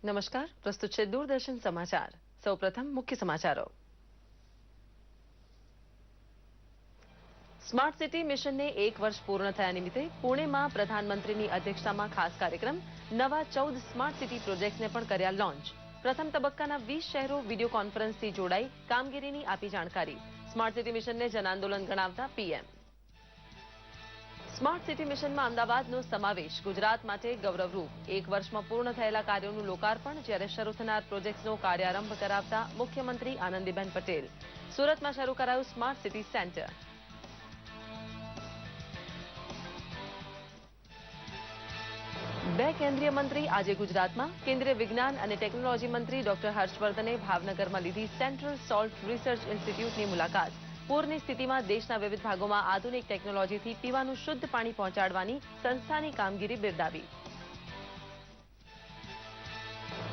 નમસ્કાર, પ્રસ્તુત છે દૂરદર્શન સમાચાર. સૌપ્રથમ મુખ્ય સમાચારો. સ્માર્ટ સિટી મિશનને 1 વર્ષ પૂર્ણ થયા નિમિત્તે પુણેમાં પ્રધાનમંત્રીની અધ્યક્ષતામાં ખાસ કાર્યક્રમ. નવા 14 સ્માર્ટ સિટી પ્રોજેક્ટ્સને પણ કર્યા લોન્ચ. પ્રથમ તબક્કાના 20 શહેરો વિડીયો કોન્ફરન્સથી જોડાઈ કામગીરીની આપી જાણકારી. સ્માર્ટ સિટી મિશનને જનાંદોલન ગણાવતા પીએમ. સ્માર્ટ સિટી મિશનમાં અમદાવાદનો સમાવેશ ગુજરાત માટે ગૌરવરૂપ. 1 વર્ષમાં પૂર્ણ થયેલા કાર્યોનું લોકાર્પણ, જ્યારે શરૂ થનાર પ્રોજેક્ટ્સનો કાર્યારંભ કરાવતા મુખ્યમંત્રી આનંદીબેન પટેલ. સુરતમાં શરૂ કરાયું સ્માર્ટ સિટી સેન્ટર. બે કેન્દ્રીય મંત્રી આજે ગુજરાતમાં. કેન્દ્રીય વિજ્ઞાન અને ટેકનોલોજી મંત્રી ડોક્ટર હર્ષવર્ધને ભાવનગરમાં લીધી સેન્ટ્રલ સોલ્ટ રિસર્ચ ઇન્સ્ટિટ્યૂટની મુલાકાત. પૂરની સ્થિતિમાં દેશના વિવિધ ભાગોમાં આધુનિક ટેકનોલોજીથી પીવાનું શુદ્ધ પાણી પહોંચાડવાની સંસ્થાની કામગીરી બિરદાવી.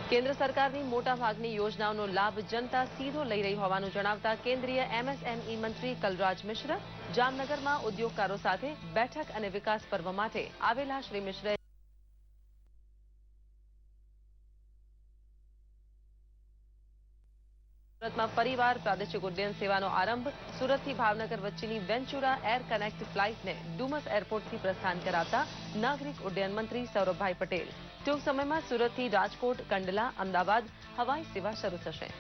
કેન્દ્ર સરકારની મોટાભાગની યોજનાઓનો લાભ જનતા સીધો લઈ રહી હોવાનું જણાવતા કેન્દ્રીય એમએસએમઈ મંત્રી કલરાજ મિશ્ર. જામનગરમાં ઉદ્યોગકારો સાથે બેઠક અને વિકાસ પર્વ માટે આવેલા શ્રી મિશ્રે સુરતમાં પરિવાર પ્રાદેશિક ઉડ્ડયન સેવાનો આરંભ. સુરતથી ભાવનગર વચ્ચેની વેન્ચુરા એર કનેક્ટ ફ્લાઇટને ડુમસ એરપોર્ટથી પ્રસ્થાન કરાવતા નાગરિક ઉડ્ડયન મંત્રી સૌરભભાઈ પટેલ. ટૂંક સમયમાં સુરતથી રાજકોટ, કંડલા, અમદાવાદ હવાઈ સેવા શરૂ થશે.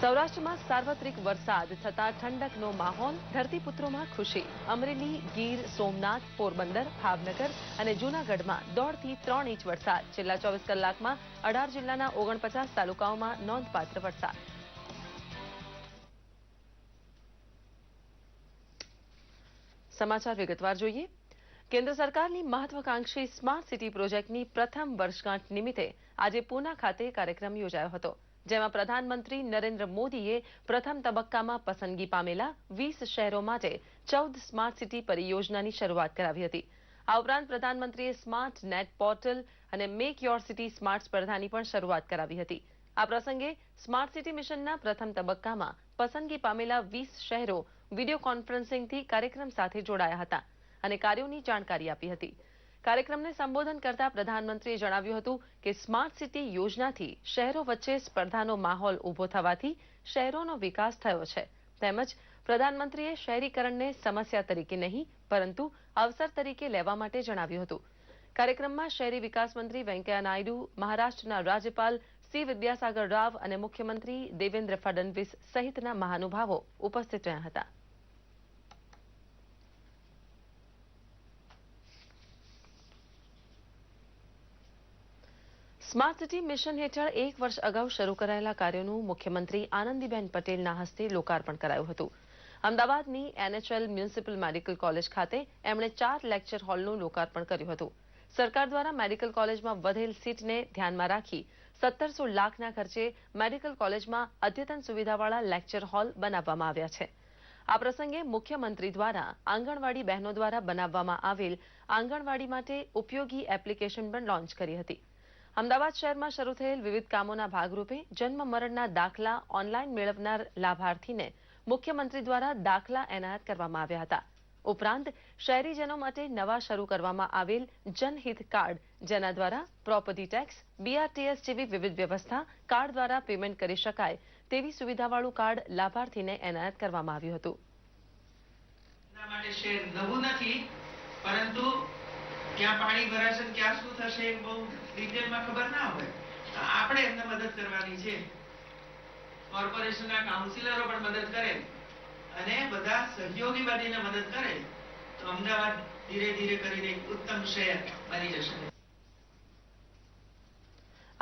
સૌરાષ્ટ્રમાં સાર્વત્રિક વરસાદ થતા ઠંડકનો માહોલ. ધરતીપુત્રોમાં ખુશી. અમરેલી, ગીર સોમનાથ, પોરબંદર, ભાવનગર અને જૂનાગઢમાં 1.5 થી 3 ઇંચ વરસાદ. છેલ્લા 24 કલાકમાં 18 જિલ્લાના 49 તાલુકાઓમાં નોંધપાત્ર વરસાદ. સમાચાર વિગતવાર જોઈએ. કેન્દ્ર સરકારની મહત્વાકાંક્ષી સ્માર્ટ સિટી પ્રોજેક્ટની પ્રથમ વર્ષગાંઠ નિમિત્તે આજે પૂના ખાતે કાર્યક્રમ યોજાયો હતો, જેમાં પ્રધાનમંત્રી નરેન્દ્ર મોદીએ પ્રથમ તબક્કામાં પસંદગી પામેલા 20 શહેરો માટે 14 સ્માર્ટ સિટી પરિયોજનાની શરૂઆત કરાવી હતી. આ ઉપરાંત પ્રધાનમંત્રીએ સ્માર્ટ નેટ પોર્ટલ અને મેક યોર સિટી સ્માર્ટ સ્પર્ધાની પણ શરૂઆત કરાવી હતી. આ પ્રસંગે સ્માર્ટ સિટી મિશનના પ્રથમ તબક્કામાં પસંદગી પામેલા 20 શહેરો વિડીયો કોન્ફરન્સિંગથી કાર્યક્રમ સાથે જોડાયા હતા અને કાર્યોની જાણકારી આપી હતી. કાર્યક્રમને સંબોધન કરતા પ્રધાનમંત્રીએ જણાવ્યું હતું કે સ્માર્ટ સિટી યોજનાથી શહેરો વચ્ચે સ્પર્ધાનો માહોલ ઊભો થવાથી શહેરોનો વિકાસ થયો છે. તેમજ પ્રધાનમંત્રીએ શહેરીકરણને સમસ્યા તરીકે નહીં પરંતુ અવસર તરીકે લેવા માટે જણાવ્યું હતું. કાર્યક્રમમાં શહેરી વિકાસ મંત્રી વેંકૈયા નાયડુ, મહારાષ્ટ્રના રાજ્યપાલ સી વિદ્યાસાગર રાવ અને મુખ્યમંત્રી દેવેન્દ્ર ફડણવીસ સહિતના મહાનુભાવો ઉપસ્થિત રહ્યા હતા. સ્માર્ટ સિટી મિશન હેઠળ 1 વર્ષ અગાઉ શરૂ કરાયેલા કાર્યોનું મુખ્યમંત્રી આનંદીબેન પટેલના હસ્તે લોકાર્પણ કરાયું હતું. અમદાવાદની એનએચએલ મ્યુનિસિપલ મેડિકલ કોલેજ ખાતે એમણે 4 લેક્ચર હોલનું લોકાર્પણ કર્યું હતું. સરકાર દ્વારા મેડિકલ કોલેજમાં વધેલ સીટને ધ્યાનમાં રાખી 1700 લાખના ખર્ચે મેડિકલ કોલેજમાં અદ્યતન સુવિધાવાળા લેક્ચર હોલ બનાવવામાં આવ્યા છે. આ પ્રસંગે મુખ્યમંત્રી દ્વારા આંગણવાડી બહેનો દ્વારા બનાવવામાં આવેલ આંગણવાડી માટે ઉપયોગી એપ્લિકેશન પણ લોન્ચ કરી હતી. અમદાવાદ શહેરમાં શરૂ થયેલ વિવિધ કામોના ભાગરૂપે જન્મ મરણના દાખલા ઓનલાઈન મેળવનાર લાભાર્થીને મુખ્યમંત્રી દ્વારા દાખલા એનાયત કરવામાં આવ્યા હતા. ઉપરાંત શહેરીજનો માટે નવા શરૂ કરવામાં આવેલ જનહિત કાર્ડ, જેના દ્વારા પ્રોપર્ટી ટેક્સ, બીઆરટીએસ જેવી વિવિધ વ્યવસ્થા કાર્ડ દ્વારા પેમેન્ટ કરી શકાય તેવી સુવિધાવાળું કાર્ડ લાભાર્થીને એનાયત કરવામાં આવ્યું હતું. પરંતુ ક્યાં પાણી ભરાશે, ક્યાં શું થશે બહુ ડિટેલમાં ખબર ના હોય, આપણે એમને મદદ કરવાની છે. કોર્પોરેશનના કાઉન્સિલરો પણ મદદ કરે અને બધા સહયોગી બનીને મદદ કરે તો અમદાવાદ ધીરે ધીરે કરીને એક ઉત્તમ શહેર બની જશે.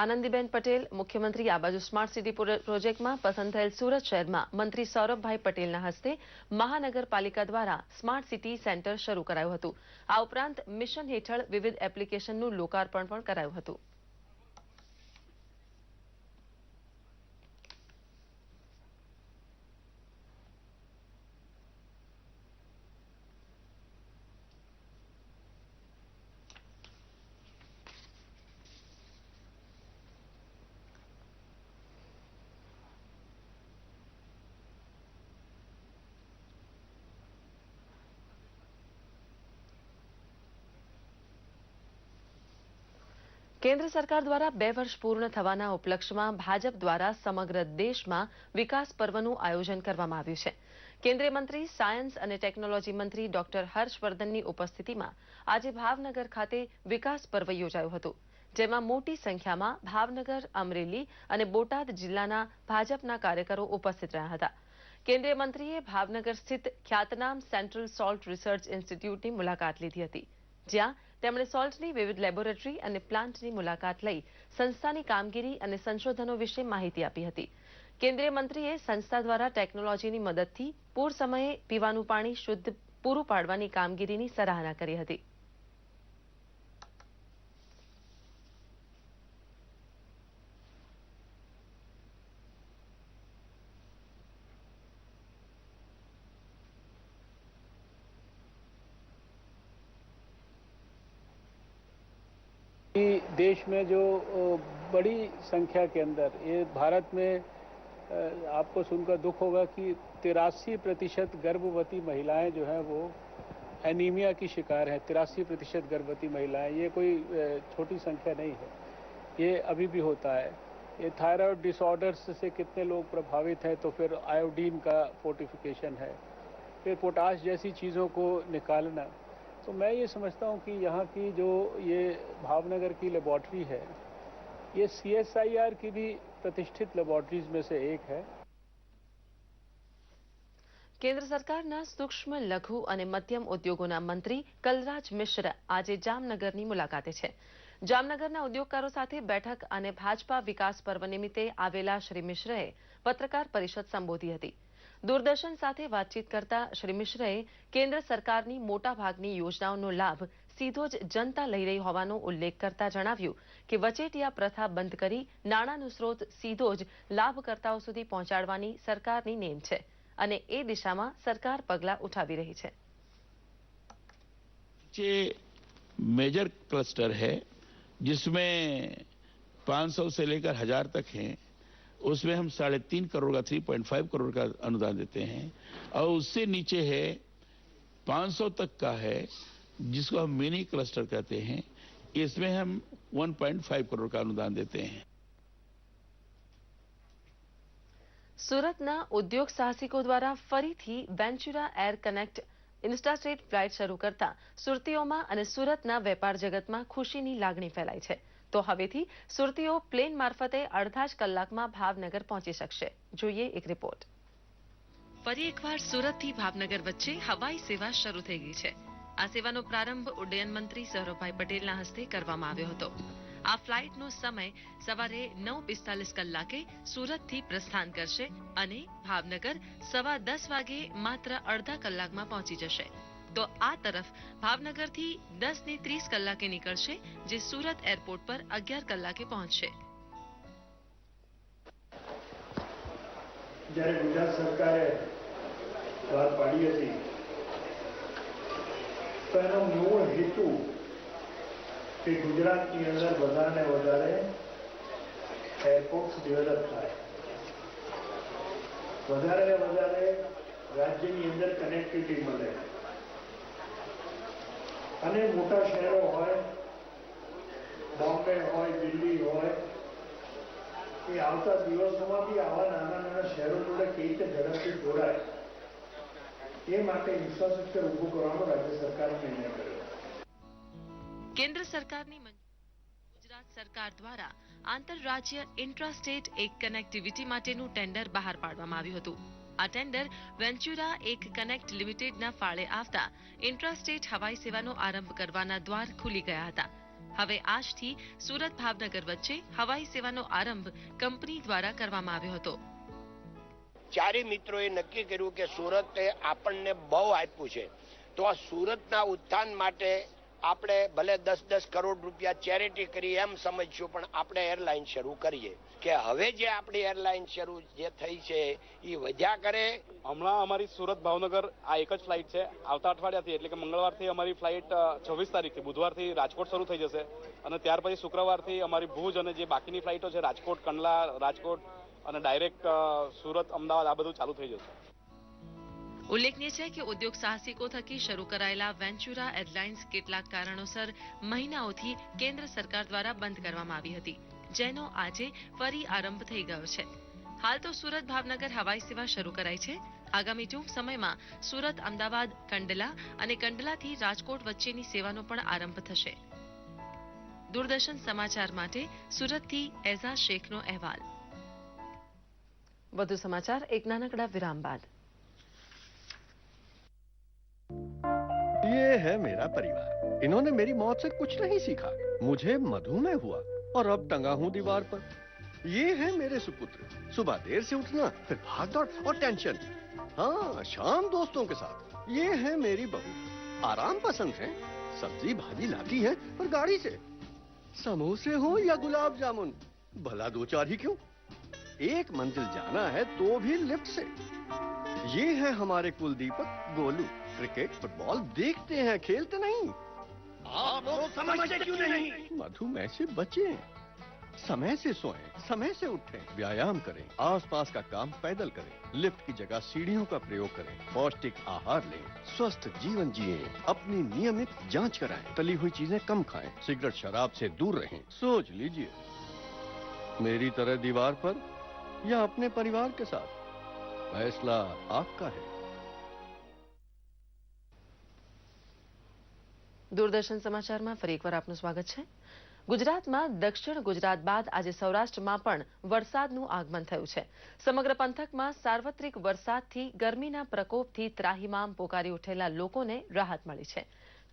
આનંદીબેન પટેલ મુખ્યમંત્રી આ બાજુ સ્માર્ટ સિટી પ્રોજેક્ટમાં પસંદ થયેલ સુરત શહેરમાં મંત્રી સૌરભભાઈ પટેલના હસ્તે મહાનગરપાલિકા દ્વારા સ્માર્ટ સિટી સેન્ટર શરૂ કરાયું હતું. આ ઉપરાંત મિશન હેઠળ વિવિધ એપ્લિકેશનનું લોકાર્પણ પણ કરાયું હતું. કેન્દ્ર સરકાર દ્વારા 2 વર્ષ પૂર્ણ થવાના ઉપલક્ષ્યમાં ભાજપ દ્વારા સમગ્ર દેશમાં વિકાસ પર્વનું આયોજન કરવામાં આવ્યું છે. કેન્દ્રીય મંત્રી સાયન્સ અને ટેકનોલોજી મંત્રી ડોક્ટર હર્ષવર્ધનની ઉપસ્થિતિમાં આજે ભાવનગર ખાતે વિકાસ પર્વ યોજાયું હતું, જેમાં મોટી સંખ્યામાં ભાવનગર, અમરેલી અને બોટાદ જિલ્લાના ભાજપના કાર્યકરો ઉપસ્થિત રહ્યા હતા. કેન્દ્રીય મંત્રીએ ભાવનગર સ્થિત ખ્યાતનામ સેન્ટ્રલ સોલ્ટ રિસર્ચ ઇન્સ્ટિટ્યૂટની મુલાકાત લીધી હતી, જ્યાં તેમણે સોલ્ટની વિવિધ લેબોરેટરી અને પ્લાન્ટની મુલાકાત લઈ સંસ્થાની કામગીરી અને સંશોધનો વિશે માહિતી આપી હતી. કેન્દ્રીય મંત્રીએ સંસ્થા દ્વારા ટેકનોલોજીની મદદથી પૂર સમયે પીવાનું પાણી શુદ્ધ પૂરું પાડવાની કામગીરીની સરાહના કરી હતી. देश में जो बड़ी संख्या के अंदर ये भारत में आपको सुनकर दुख होगा कि 83% गर्भवती महिलाएं जो हैं वो एनीमिया की शिकार हैं. 83% गर्भवती महिलाएं, ये कोई छोटी संख्या नहीं है. ये अभी भी होता है. ये थायराइड डिसऑर्डर्स से कितने लोग प्रभावित हैं, तो फिर आयोडीन का फोर्टिफिकेशन है, फिर पोटाश जैसी चीज़ों को निकालना. तो मैं ये समझता हूँ कि यहाँ की जो ये भावनगर की लेबॉर्ट्री है, ये CSIR की भी प्रतिष्ठित लेबॉर्ट्रीज में से एक है. કેન્દ્ર સરકારના સૂક્ષ્મ, લઘુ અને મધ્યમ ઉદ્યોગોના મંત્રી કલરાજ મિશ્ર આજે જામનગરની મુલાકાતે છે. જામનગરના ઉદ્યોગકારો સાથે બેઠક અને ભાજપા વિકાસ પર્વ નિમિત્તે આવેલા શ્રી મિશ્રએ પત્રકાર પરિષદ સંબોધી હતી. દૂરદર્શન સાથે વાતચીત કરતા શ્રી મિશ્રએ કેન્દ્ર સરકારની મોટાભાગની યોજનાઓનો લાભ સીધો જ જનતા લઈ રહી હોવાનો ઉલ્લેખ કરતા જણાવ્યું કે વચેટિયા પ્રથા બંધ કરી નાણાંનો સ્ત્રોત સીધો જ લાભકર્તાઓ સુધી પહોંચાડવાની સરકારની નેમ છે અને એ દિશામાં સરકાર પગલાં ઉઠાવી રહી છે. ये मेजर क्लस्टर है जिसमें 500 से लेकर 1000 तक हैं. उसमें हम 3.5 करोड़ का 3.5 करोड़ का अनुदान देते हैं, और उससे नीचे है 500 तक का है जिसको हम मिनी क्लस्टर कहते हैं. इसमें हम 1.5 करोड़ का अनुदान देते हैं. સુરતના ઉદ્યોગ સાહસિકો દ્વારા ફરીથી વેન્ચુરા એર કનેક્ટ ઇન્ટ્રાસ્ટેટ ફ્લાઇટ શરૂ કરતા સુરતીઓમાં અને સુરતના વેપાર જગતમાં ખુશીની લાગણી ફેલાઈ છે. તો હવેથી સુરતીઓ પ્લેન મારફતે અડધા જ કલાકમાં ભાવનગર પહોંચી શકશે. જોઈએ એક રિપોર્ટ. ફરી એકવાર સુરતથી ભાવનગર વચ્ચે હવાઈ સેવા શરૂ થઈ ગઈ છે. આ સેવાનો પ્રારંભ ઉડ્ડયન મંત્રી સૌરભભાઈ પટેલના હસ્તે કરવામાં આવ્યો હતો. આ ફ્લાઇટનો સમય સવારે 9:45 કલાકે સુરતથી પ્રસ્થાન કરશે અને ભાવનગર 10:15 વાગે માત્ર અડધા કલાકમાં પહોંચી જશે. તો આ તરફ ભાવનગરથી 10:30 કલાકે નીકળશે, જે સુરત એરપોર્ટ પર 11 કલાકે પહોંચશે. જ્યારે ગુજરાત સરકારે બહાર પાડી હતી તો એનો મૂળ હેતુ કે ગુજરાતની અંદર વધારે વધારે એરપોર્ટ્સ ડેવલપ થાય, વધારે વધારે રાજ્યની અંદર કનેક્ટિવિટી મળે અને મોટા શહેરો હોય, બોમ્બે હોય, દિલ્હી હોય, એ આવતા દિવસોમાં બી આવા નાના નાના શહેરો જોડે કેવી રીતે ઝડપથી જોડાય એ માટે ઇન્ફ્રાસ્ટ્રક્ચર ઊભું કરવાનો રાજ્ય સરકારે નિર્ણય કર્યો. કેન્દ્ર સરકારની ગુજરાત સરકાર દ્વારા આંતરરાજ્ય ઇન્ટ્રાસ્ટેટ એક કનેક્ટિવિટી માટેનું ટેન્ડર બહાર પાડવામાં આવ્યું હતું. આ ટેન્ડર વેન્ચુરા એક કનેક્ટ લિમિટેડના ફાળે આવતા ઇન્ટ્રાસ્ટેટ હવાઈ સેવાનો આરંભ કરવાના દ્વાર ખુલી ગયા હતા. હવે આજથી સુરત ભાવનગર વચ્ચે હવાઈ સેવાનો આરંભ કંપની દ્વારા કરવામાં આવ્યો હતો. ચારે મિત્રોએ નક્કી કર્યું કે સુરતે આપણને બહુ આપ્યું છે, તો આ સુરતના ઉત્થાન માટે આપણે ભલે 10-10 કરોડ રૂપિયા ચેરિટી કરી એમ સમજશું, પણ આપણે એરલાઇન શરૂ કરીએ કે હવે જે આપણી એરલાઇન શરૂ જે થઈ છે એ વધ્યા કરે. હમણાં અમારી સુરત ભાવનગર આ એક જ ફ્લાઇટ છે. આવતા અઠવાડિયાથી એટલે કે મંગળવારથી અમારી ફ્લાઇટ 26 તારીખથી બુધવારથી રાજકોટ શરૂ થઈ જશે અને ત્યાર પછી શુક્રવારથી અમારી ભુજ અને જે બાકીની ફ્લાઇટો છે રાજકોટ, કંડલા, રાજકોટ અને ડાયરેક્ટ સુરત, અમદાવાદ આ બધું ચાલુ થઈ જશે. ઉલ્લેખનીય છે કે ઉદ્યોગ સાહસિકો થકી શરૂ કરાયેલા વેન્ચુરા એરલાઇન્સ કેટલાક કારણોસર મહિનાઓથી કેન્દ્ર સરકાર દ્વારા બંધ કરવામાં આવી હતી, જેનો આજે ફરી આરંભ થઈ ગયો છે. હાલ તો સુરત ભાવનગર હવાઈ સેવા શરૂ કરાઈ છે. આગામી ટૂંક સમયમાં સુરત અમદાવાદ કંડલા અને કંડલાથી રાજકોટ વચ્ચેની સેવાનો પણ આરંભ થશે. દૂરદર્શન સમાચાર માટે સુરતથી એઝાઝ શેખનો અહેવાલ. વધુ સમાચાર એક નાનકડા વિરામ બાદ. ये है मेरा परिवार. इन्होंने मेरी मौत से कुछ नहीं सीखा. मुझे मधुमेह हुआ और अब टंगा हूँ दीवार पर. ये है मेरे सुपुत्र. सुबह देर से उठना, फिर भाग दौड़ और टेंशन. हाँ, शाम दोस्तों के साथ. ये है मेरी बहू. आराम पसंद है. सब्जी भाजी लाती है पर गाड़ी से. समोसे हो या गुलाब जामुन, भला दो चार ही क्यों. एक मंजिल जाना है तो भी लिफ्ट से. ये है हमारे कुलदीपक गोलू. क्रिकेट फुटबॉल देखते हैं, खेलते नहीं. आप लोग समझते क्यों नहीं? मधुमेह से बचें. समय से सोएं, समय से उठें, व्यायाम करें, आसपास का काम पैदल करें, लिफ्ट की जगह सीढ़ियों का प्रयोग करें, पौष्टिक आहार लें, स्वस्थ जीवन जिएं, अपनी नियमित जांच कराएं, तली हुई चीजें कम खाएं, सिगरेट शराब से दूर रहें. सोच लीजिए, मेरी तरह दीवार पर या अपने परिवार के साथ, फैसला आपका है. દૂરદર્શન સમાચારમાં ફરી એકવાર આપનું સ્વાગત છે. ગુજરાતમાં દક્ષિણ ગુજરાત બાદ આજે સૌરાષ્ટ્રમાં પણ વરસાદનું આગમન થયું છે. સમગ્ર પંથકમાં સાર્વત્રિક વરસાદથી ગરમીના પ્રકોપથી ત્રાહિમામ પોકારી ઉઠેલા લોકોને રાહત મળી છે.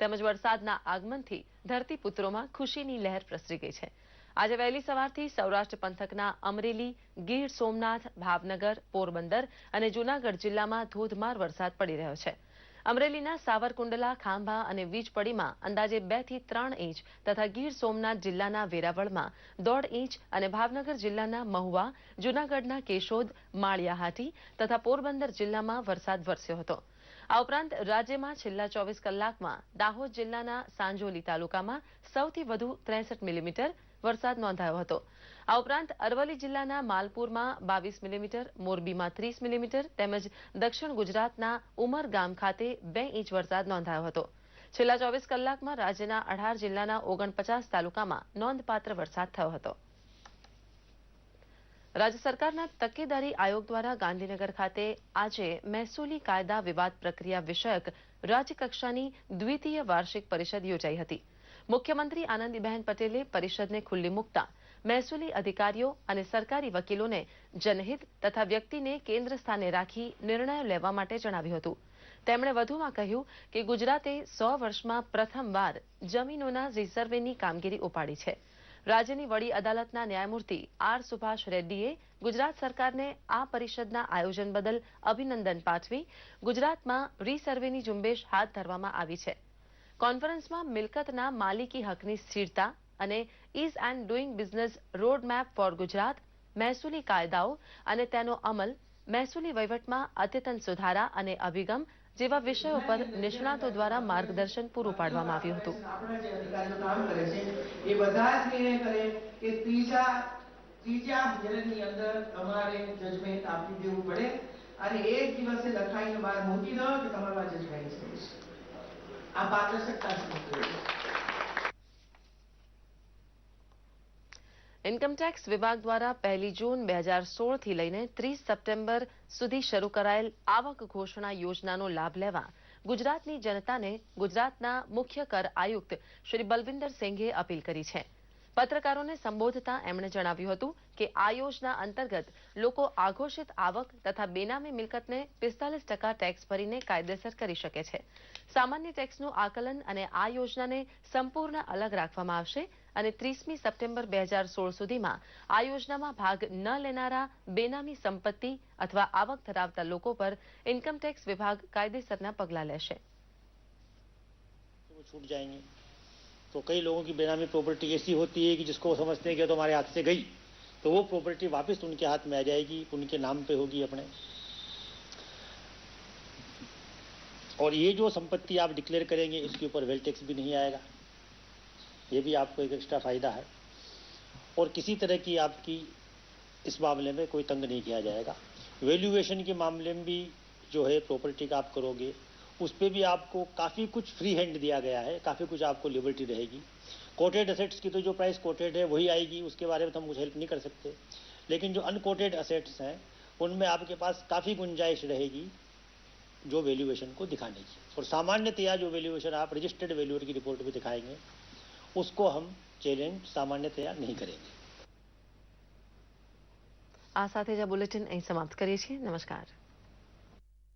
તેમજ વરસાદના આગમનથી ધરતીપુત્રોમાં ખુશીની લહેર પ્રસરી ગઈ છે. આજે વહેલી સવારથી સૌરાષ્ટ્ર પંથકના અમરેલી, ગીર સોમનાથ, ભાવનગર, પોરબંદર અને જૂનાગઢ જિલ્લામાં ધોધમાર વરસાદ પડી રહ્યો છે. અમરેલીના સાવરકુંડલા, ખાંભા અને વીજપડીમાં અંદાજે 2 થી 3 ઇંચ તથા ગીર સોમનાથ જિલ્લાના વેરાવળમાં 1.5 ઇંચ અને ભાવનગર જિલ્લાના મહુવા, જૂનાગઢના કેશોદ, માળિયાહાટી તથા પોરબંદર જિલ્લામાં વરસાદ વરસ્યો હતો. આ ઉપરાંત રાજ્યમાં છેલ્લા 24 કલાકમાં દાહોદ જિલ્લાના સાંજોલી તાલુકામાં સૌથી વધુ 63 મિલીમીટર વરસાદ નોંધાયો હતો. આ ઉપરાંત અરવલ્લી જિલ્લાના માલપુરમાં 22 મિલીમીટર, મોરબીમાં 30 મિલીમીટર તેમજ દક્ષિણ ગુજરાતના ઉમરગામ ખાતે 2 ઇંચ વરસાદ નોંધાયો હતો. છેલ્લા 24 કલાકમાં રાજ્યના 18 જિલ્લાના 49 તાલુકામાં નોંધપાત્ર વરસાદ થયો હતો. રાજ્ય સરકારના તકેદારી આયોગ દ્વારા ગાંધીનગર ખાતે આજે મહેસૂલી કાયદા વિવાદ પ્રક્રિયા વિષયક રાજ્યકક્ષાની દ્વિતીય વાર્ષિક પરિષદ યોજાઈ હતી. મુખ્યમંત્રી આનંદીબહેન પટેલે પરિષદને ખુલ્લી મૂકતા મહેસૂલી અધિકારીઓ અને સરકારી વકીલોને જનહિત તથા વ્યક્તિને કેન્દ્ર સ્થાને રાખી નિર્ણયો લેવા માટે જણાવ્યું હતું. તેમણે વધુમાં કહ્યું કે ગુજરાતે 100 વર્ષમાં પ્રથમવાર જમીનોના રિસર્વેની કામગીરી ઉપાડી છે. રાજ્યની વડી અદાલતના ન્યાયમૂર્તિ આર સુભાષ રેડ્ડીએ ગુજરાત સરકારને આ પરિષદના આયોજન બદલ અભિનંદન પાઠવી ગુજરાતમાં રિસર્વેની ઝુંબેશ હાથ ધરવામાં આવી છે. કોન્ફરન્સમાં મિલકતના માલિકી હકની સ્થિરતા અને ease and doing business road map for Gujarat, મહેસૂલી કાયદાઓ અને તેનો અમલ, મહેસૂલી વહીવટમાં અદ્યતન સુધારા અને અભિગમ જેવા વિષયો પર નિષ્ણાતો દ્વારા માર્ગદર્શન પૂરું પાડવામાં આવ્યું હતું. આપણા જે અધિકારીઓ કામ કરે છે એ બધા જ નિર્ણય કરે કે ત્રીજા હેરની અંદર તમારે જજમેન્ટ આપી દેવું પડે અને એક દિવસે લખાઈને બહાર મૂકી દો કે તમારું આ જજમેન્ટ છે. આ પારદર્શકતા છે. ઇન્કમટેક્સ વિભાગ દ્વારા 1 જૂન 2016 થી લઈને 30 સપ્ટેમ્બર સુધી શરૂ કરાયેલ આવક ઘોષણા યોજનાનો લાભ લેવા ગુજરાતની જનતાને ગુજરાતના મુખ્ય કર આયુક્ત શ્રી બલવિંદર સિંઘે અપીલ કરી છે. પત્રકારોને સંબોધતા એમણે જણાવ્યું હતું કે આ યોજના અંતર્ગત લોકો આઘોષિત આવક તથા બેનામી મિલકતને 45% ટેક્સ ભરીને કાયદેસર કરી શકે છે. સામાન્ય ટેક્સનું આકલન અને આ યોજનાને સંપૂર્ણ અલગ રાખવામાં આવશે અને 30મી સપ્ટેમ્બર 2016 સુધીમાં આ યોજનામાં ભાગ ન લેનારા બેનામી સંપત્તિ અથવા આવક ધરાવતા લોકો પર ઇન્કમટેક્સ વિભાગ કાયદેસરના પગલાં લેશે. छूट जाएंगे तो कई लोगों की बेनामी प्रॉपर्टी ऐसी होती है कि जिसको वो समझते हैं कि तो हमारे हाथ से गई तो वो प्रॉपर्टी वापस उनके हाथ में आ जाएगी, उनके नाम पे होगी अपने. और ये जो संपत्ति आप डिक्लेयर करेंगे इसके ऊपर वेल्थ टैक्स भी नहीं आएगा. ये भी आपको एक एक्स्ट्रा फायदा है और किसी तरह की आपकी इस मामले में कोई तंग नहीं किया जाएगा. वैल्यूएशन के मामले में भी जो है प्रॉपर्टी का आप करोगे, उस पर भी आपको काफ़ी कुछ फ्री हैंड दिया गया है, काफ़ी कुछ आपको लिबर्टी रहेगी। कोटेड असेट्स की तो जो प्राइस कोटेड है वही आएगी, उसके बारे में तो हम कुछ हेल्प नहीं कर सकते। लेकिन जो अनकोटेड असेट्स हैं उनमें आपके पास काफ़ी गुंजाइश रहेगी जो वैल्यूएशन को दिखाने की। और सामान्यतया जो वैल्यूएशन आप रजिस्टर्ड वैल्यूअर की रिपोर्ट में दिखाएंगे उसको हम चैलेंज सामान्यतया नहीं करेंगे। આ સાથે જ આ બુલેટિન અહીં સમાપ્ત કરીએ છીએ। નમસ્કાર।